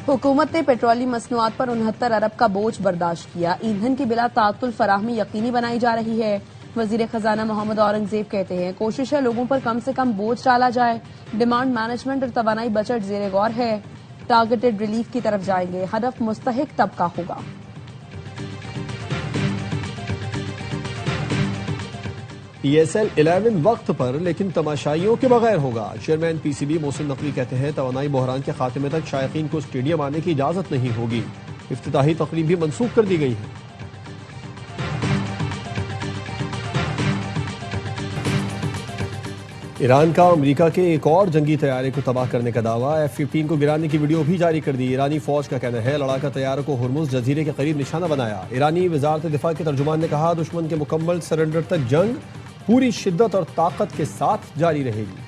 हुकूमत ने पेट्रोलियम मसनूआत पर 69 अरब का बोझ बर्दाश्त किया। ईंधन की बिला ताअत्तुल फराहमी यकीनी बनाई जा रही है। वजीर खजाना मोहम्मद औरंगजेब कहते हैं कोशिश है लोगों पर कम से कम बोझ डाला जाए। डिमांड मैनेजमेंट और तवानाई बजट जेर गौर है। टारगेटेड रिलीफ की तरफ जाएंगे। हदफ मुस्तहिक तबका होगा। ESL 11 वक्त पर लेकिन तमाशाइयों के बगैर होगा। चेयरमैन PCB मोहसिन नकवी कहते हैं तवानाई बहरान के खात्मे तक शायकीन को स्टेडियम आने की इजाजत नहीं होगी। इफ्तिताही तकरीब भी मनसूख कर दी गई है। ईरान का अमेरिका के एक और जंगी तैयारे को तबाह करने का दावा। F-15 को गिराने की वीडियो भी जारी कर दी। ईरानी फौज का कहना है लड़ाका तैयारों को हुर्मुज जजीरे के करीब निशाना बनाया। ईरानी वजारत दिफा के तर्जुमान ने कहा दुश्मन के मुकम्मल सरेंडर तक जंग पूरी शिद्दत और ताकत के साथ जारी रहेगी।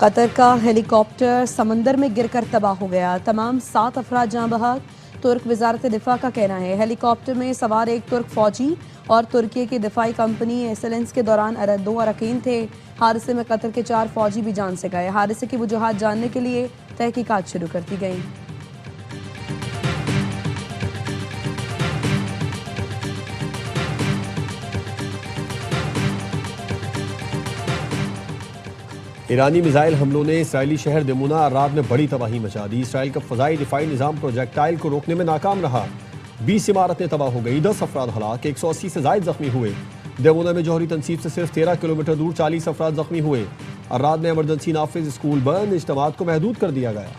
कतर का हेलीकॉप्टर समंदर में गिरकर तबाह हो गया। तमाम 7 अफराद जाँ बहक। तुर्क वजारत दिफा का कहना है हेलीकॉप्टर में सवार एक तुर्क फौजी और तुर्की की दिफाई कंपनी एसएलएंस के दौरान 2 अरकान थे। हादसे में कतर के 4 फौजी भी जान से गए। हादसे की वजूहात जानने के लिए तहकीकात शुरू कर दी गई। ईरानी मिसाइल हमलों ने इसराइली शहर दिमुना रात में बड़ी तबाही मचा दी। इसराइल का फजाई दिफाई निजाम प्रोजेक्टाइल को रोकने में नाकाम रहा। 20 इमारतें तबाह हो गई। 10 अफराद हलाक, 180 से जायद जख्मी हुए। देमुना में जौहरी तनसीब से सिर्फ 13 किलोमीटर दूर 40 अफराद जख्मी हुए। रात में इमरजेंसी नाफिज स्कूल बंद, इज्तिमात को महदूद कर दिया गया।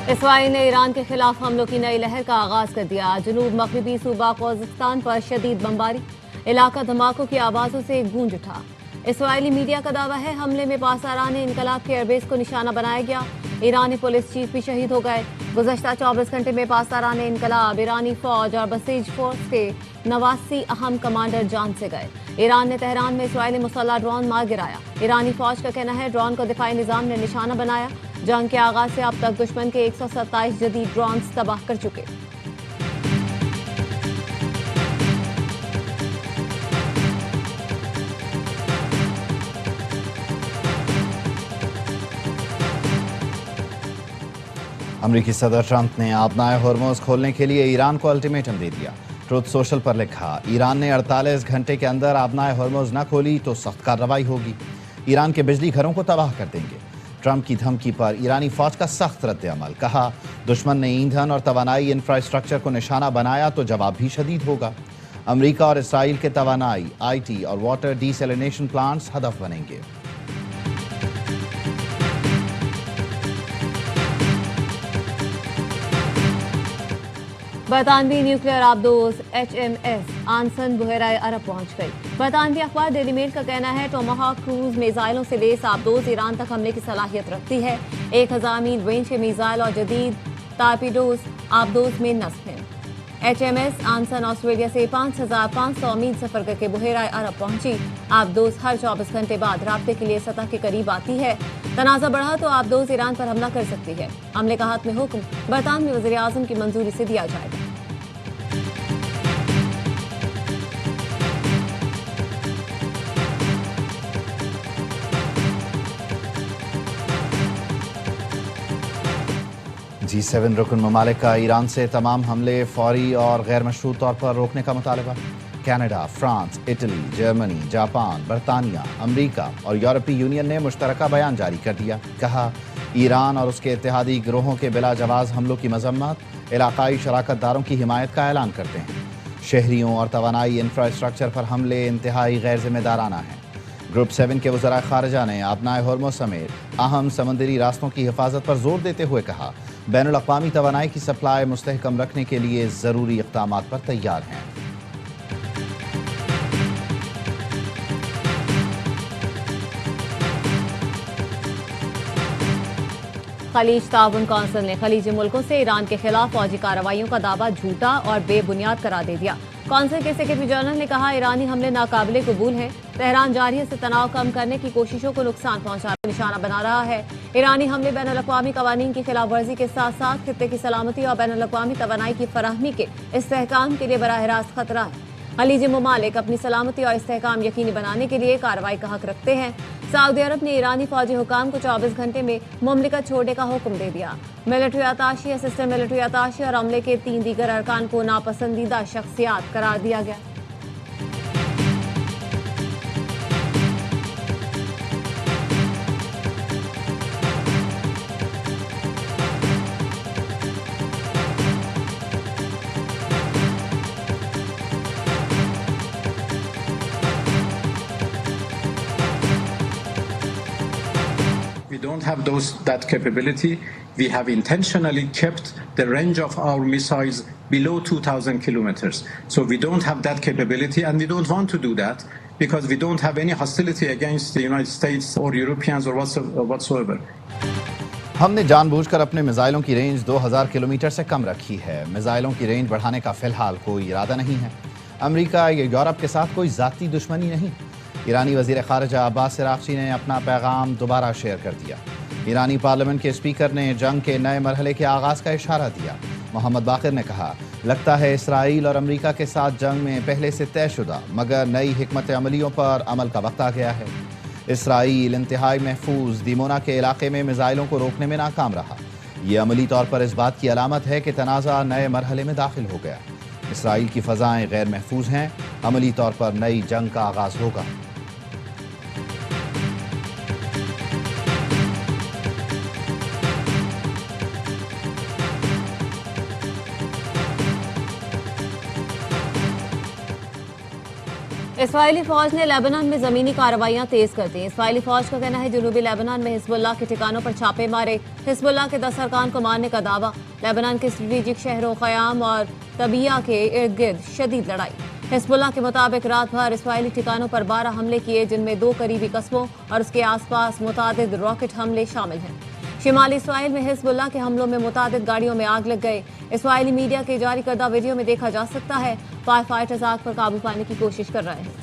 इसराइल ने ईरान के खिलाफ हमलों की नई लहर का आगाज कर दिया। जनूब मगरबी सूबा कजाकिस्तान पर शदीद बमबारी, इलाका धमाकों की आवाजों से गूंज उठा। इसराइली मीडिया का दावा है हमले में पासारान इनकलाब के एयरबेस को निशाना बनाया गया। ईरानी पुलिस चीफ भी शहीद हो गए। गुज़श्ता 24 घंटे में पासारान इनकलाब, ईरानी फौज और बसीज फोर्स के 89 अहम कमांडर जान से गए। ईरान ने तेहरान में इसराइली मुसल्लह ड्रोन मार गिराया। ईरानी फौज का कहना है ड्रोन को दिफाई निजाम ने निशाना बनाया। जंग के आगाज से अब तक दुश्मन के 127 जदीद ड्रोन तबाह कर चुके। अमरीकी सदर ट्रंप ने आबनाए हॉर्मोज खोलने के लिए ईरान को अल्टीमेटम दे दिया। ट्रुथ सोशल पर लिखा ईरान ने 48 घंटे के अंदर आबनाए हॉर्मोज न खोली तो सख्त कार्रवाई होगी। ईरान के बिजली घरों को तबाह कर देंगे। ट्रंप की धमकी पर ईरानी फौज का सख्त रद्द-ए-अमल। कहा दुश्मन ने ईंधन और तवानाई इंफ्रास्ट्रक्चर को निशाना बनाया तो जवाब भी शदीद होगा। अमेरिका और इसराइल के तवानाई, IT और वाटर डीसैलिनेशन प्लांट्स हदफ बनेंगे। बरतानवी न्यूक्लियर आबदोज HMS आनसन बहरा अरब पहुंच गई। बरतानवी अखबार डेली मेल का कहना है टोमाहाक क्रूज मिसाइलों से लेस आबदोज ईरान तक हमले की सलाहियत रखती है। 1000 मील रेंज के मिसाइल और जदीद टारपीडोज आबदोज में नस्ब हैं। HMS आनसन ऑस्ट्रेलिया से 5500 मील सफर करके बहरा अरब पहुंची। आबदोज हर 24 घंटे बाद राब्ते के लिए सतह के करीब आती है। तनाज़ा बढ़ा तो आबदोज ईरान पर हमला कर सकती है। हमले का हाथ में हुक्म बरतानवी वज़ीर आज़म की मंजूरी से दिया जाएगा। G7 रुकन ममालिक का ईरान से तमाम हमले फौरी और गैर मशरूत तौर पर रोकने का मुतालबा। Canada, France, Italy, Germany, Japan, बरतानिया, अमरीका और यूरोपीय यूनियन ने मुश्तरका बयान जारी कर दिया। कहा ईरान और उसके इत्तेहादी गिरोहों के बिला जवाज हमलों की मजम्मत, इलाकाई शराकतदारों की हिमायत का ऐलान करते हैं। शहरियों और तवानाई इंफ्रास्ट्रक्चर पर हमले इंतहाई गैर जिम्मेदाराना हैं। ग्रुप 7 के वज़राए खारजा ने आबनाए हॉर्मुज़ समेत अहम समंदरी रास्तों की हिफाजत पर जोर देते हुए कहा बैनुल अक़वामी तवानाई की सप्लाई मुस्तहकम रखने के लिए ज़रूरी इक़दामात पर तैयार हैं। खलीज ताउन कौंसिल ने खलीजी मुल्कों से ईरान के खिलाफ फौजी कार्रवाइयों का दावा झूठा और बेबुनियाद करार दे दिया। कौंसिल के सेक्रेटरी जनरल ने कहा, ईरानी हमले नाकाबिले कबूल हैं। तेहरान जारहियत से तनाव कम करने की कोशिशों को नुकसान पहुंचाने का निशाना बना रहा है। ईरानी हमले बैनुल-अक़वामी कवानीन की खिलाफ वर्जी के साथ साथ खित्ते की सलामती और बैनुल-अक़वामी तवानाई की फराहमी के इस्तेहकाम के लिए बराह रास्त खतरा है। खलीजी ममालिक अपनी सलामती और इस्तेहकाम यकीनी बनाने के लिए कार्रवाई का हक रखते हैं। सऊदी अरब ने ईरानी फौजी हुकाम को 24 घंटे में मुमलिकत छोड़ने का हुक्म दे दिया। Military attaché, assistant military attaché और अमले के 3 दीगर अरकान को नापसंदीदा शख्सियात करार दिया गया। We don't have that capability. We have intentionally kept the range of our missiles below 2,000 kilometers. So we don't have that capability, and we don't want to do that because we don't have any hostility against the United States or Europeans or whatsoever. हमने जानबूझकर अपने मिसाइलों की range 2000 kilometre से कम रखी है। मिसाइलों की रेंज बढ़ाने का फिलहाल कोई इरादा नहीं है। अमेरिका या यूरोप के साथ कोई जाती दुश्मनी नहीं। ईरानी वजीर खारजा अब्बास अराग़ची ने अपना पैगाम दोबारा शेयर कर दिया। ईरानी पार्लियामेंट के स्पीकर ने जंग के नए मरहले के आगाज़ का इशारा दिया। मोहम्मद बाक़िर ने कहा, लगता है इसराइल और अमेरिका के साथ जंग में पहले से तयशुदा मगर नई हिकमत अमलियों पर अमल का वक्त आ गया है। इसराइल इंतहाई महफूज दीमोना के इलाके में मिसाइलों को रोकने में नाकाम रहा। ये अमली तौर पर इस बात की अलामत है कि तनाज़ा नए मरहले में दाखिल हो गया। इसराइल की फ़ज़ाएँ गैर महफूज हैं। अमली तौर पर नई जंग का आगाज़ होगा। इसराइली फौज ने लेबनान में जमीनी कार्रवाइयां तेज कर दी। इसराइली फौज का कहना है, जनूबी लेबनान में हिजबुल्लाह के ठिकानों पर छापे मारे। हिजबुल्लाह के 10 अरकान को मारने का दावा। लेबनान के स्ट्रेटेजिक शहरों क़याम और तबिया के इर्द गिर्द शदीद लड़ाई। हिजबुल्लाह के मुताबिक रात भर इसराइली ठिकानों पर 12 हमले किए, जिनमें 2 करीबी कस्बों और उसके आसपास मुतादिद रॉकेट हमले शामिल हैं। शिमाली इसराइल में हिजबुल्लाह के हमलों में मुतादिद गाड़ियों में आग लग गए। इसराइली मीडिया के जारी करदा वीडियो में देखा जा सकता है, फायर फाइटर्स आग पर काबू पाने की कोशिश कर रहे हैं।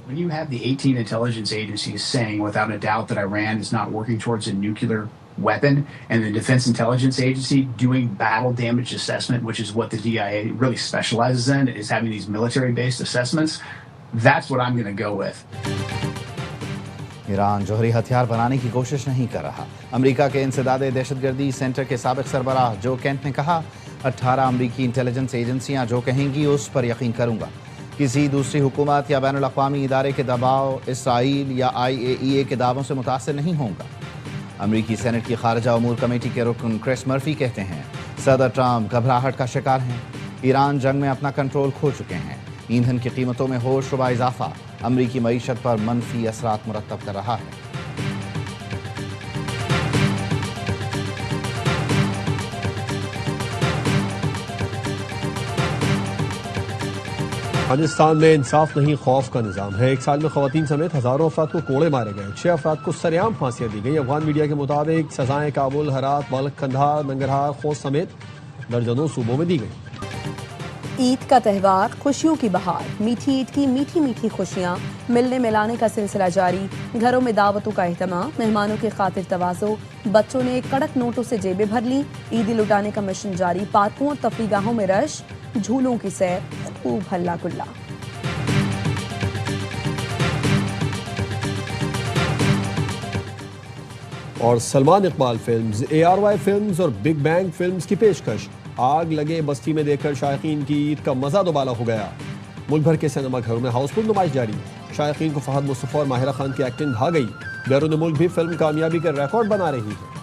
When you have the 18 intelligence agencies saying without a doubt that Iran is not working towards a nuclear weapon, and the Defense Intelligence Agency doing battle damage assessment, which is what the DIA really specializes in, is having these military-based assessments, that's what I'm going to go with. Iran जौहरी हथियार बनाने की कोशिश नहीं कर रहा। America के इंसदादे दहशतगर्दी सेंटर के साबिक सरबराह जो केंट ने कहा, 18 अमेरिकी इंटेलिजेंस एजेंसियां जो कहेंगी उस पर यकीन करूंगा। किसी दूसरी हुकूमत या बैनुल अक़वामी इदारे के दबाव, इसराइल या IAEA के दावों से मुतासर नहीं होगा। अमेरिकी सेनेट की खारजा उमूर कमेटी के रुकन क्रिस मर्फी कहते हैं, सदर ट्रंप घबराहट का शिकार हैं। ईरान जंग में अपना कंट्रोल खो चुके हैं। ईंधन की कीमतों में होशरुबा इजाफा अमेरिकी मईशत पर मनफी असरात मुरतब कर रहा है। पाकिस्तान में इंसाफ नहीं खौफ का निज़ाम है। 1 साल में ख़वातीन समेत हज़ारों अफराद को कोड़े मारे गए। 6 अफराद को सरेआम फांसियाँ दी गई। अफगान मीडिया के मुताबिक सजाएं काबुल, हरात, बालक कंधार, नंगरहार, खोस्त समेत दर्जनों सूबों में दी गई। ईद का त्यौहार, खुशियों की बहार, मीठी ईद की मीठी मीठी खुशियाँ, मिलने मिलाने का सिलसिला जारी। घरों में दावतों का एहतमाम, मेहमानों की खातिर तवाज़ो। बच्चों ने कड़क नोटों से जेबें भर ली। ईदी लुटाने का मिशन जारी। पार्कों और तफरीगाहों में रश, झूलों की सैर, खूब हल्ला गुल्ला। और Salman Iqbal films, ARY films और बिग बैंग फिल्म्स की पेशकश। आग लगे बस्ती में देखकर शायकीन की ईद का मजा दोबाला हो गया। मुल्क भर के सिनेमा घरों में हाउसफुल नुमाइश जारी। शायकीन को फहद मुस्तफा और माहिरा खान की एक्टिंग भा गई। बैरून मुल्क भी फिल्म कामयाबी का रिकॉर्ड बना रही है।